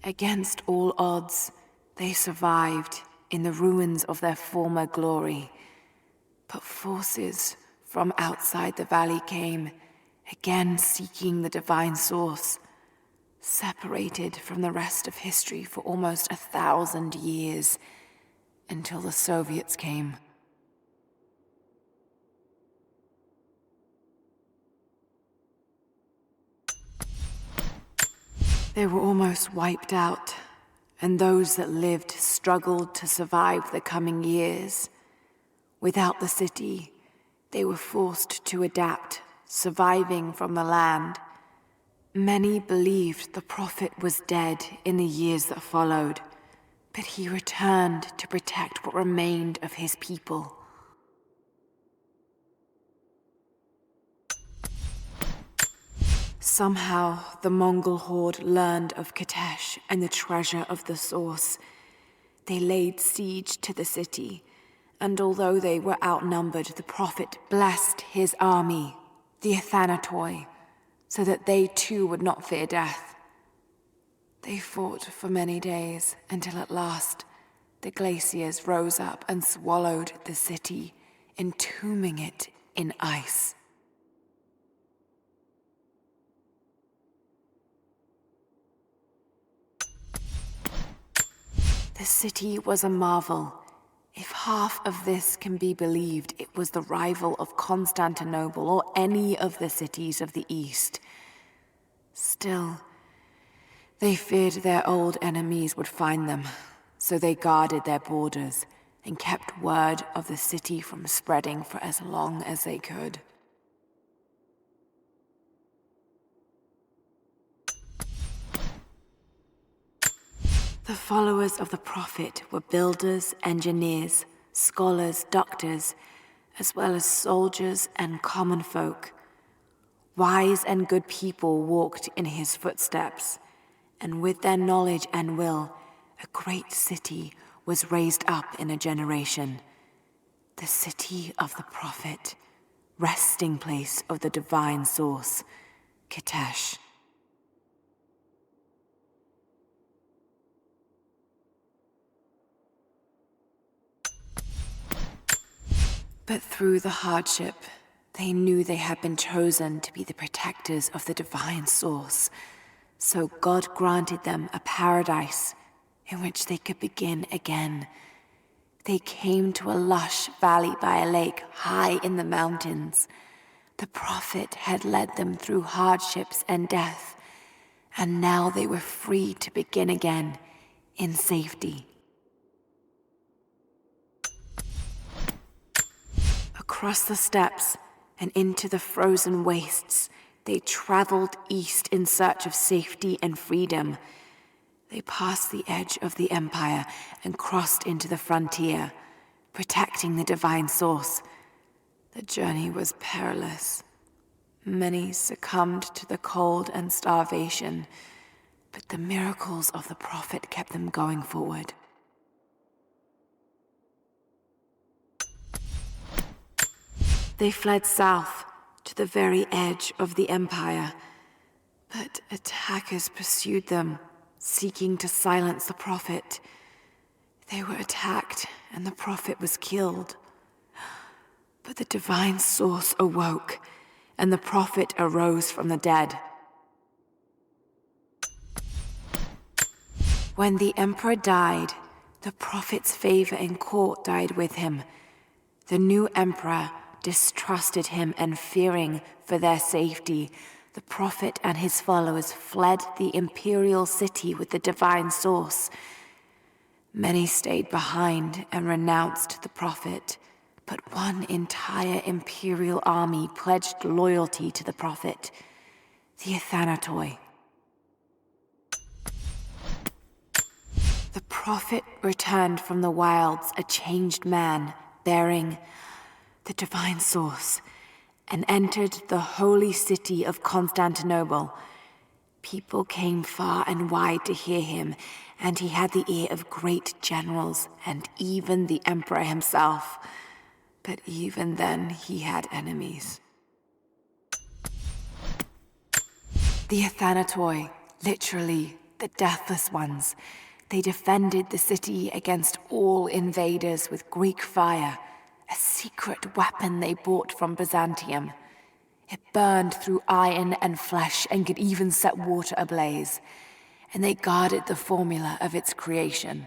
Against all odds, they survived in the ruins of their former glory. But forces from outside the valley came, again seeking the divine source, separated from the rest of history for almost 1,000 years, until the Soviets came. They were almost wiped out, and those that lived struggled to survive the coming years. Without the city, they were forced to adapt, surviving from the land. Many believed the prophet was dead in the years that followed, but he returned to protect what remained of his people. Somehow, the Mongol horde learned of Kitesh and the treasure of the source. They laid siege to the city, and although they were outnumbered, the prophet blessed his army, the Athanatoi, so that they too would not fear death. They fought for many days, until at last the glaciers rose up and swallowed the city, entombing it in ice. The city was a marvel. If half of this can be believed, it was the rival of Constantinople or any of the cities of the East. Still, they feared their old enemies would find them, so they guarded their borders and kept word of the city from spreading for as long as they could. The followers of the prophet were builders, engineers, scholars, doctors, as well as soldiers and common folk. Wise and good people walked in his footsteps, and with their knowledge and will, a great city was raised up in a generation. The city of the prophet, resting place of the divine source, Kitesh. But through the hardship, they knew they had been chosen to be the protectors of the divine source. So God granted them a paradise in which they could begin again. They came to a lush valley by a lake high in the mountains. The prophet had led them through hardships and death, and now they were free to begin again in safety. Across the steppes and into the frozen wastes, they traveled east in search of safety and freedom. They passed the edge of the empire and crossed into the frontier, protecting the divine source. The journey was perilous. Many succumbed to the cold and starvation, but the miracles of the prophet kept them going forward. They fled south to the very edge of the empire, but attackers pursued them, seeking to silence the prophet. They were attacked, and the prophet was killed. But the divine source awoke, and the prophet arose from the dead. When the emperor died, the prophet's favor in court died with him. The new emperor distrusted him, and fearing for their safety, the prophet and his followers fled the imperial city with the divine source. Many stayed behind and renounced the prophet, but one entire imperial army pledged loyalty to the prophet, the Athanatoi. The prophet returned from the wilds a changed man, bearing the divine source, and entered the holy city of Constantinople. People came far and wide to hear him, and he had the ear of great generals and even the emperor himself. But even then he had enemies. The Athanatoi, literally The Deathless Ones. They defended the city against all invaders with Greek fire, a secret weapon they bought from Byzantium. It burned through iron and flesh and could even set water ablaze. And they guarded the formula of its creation.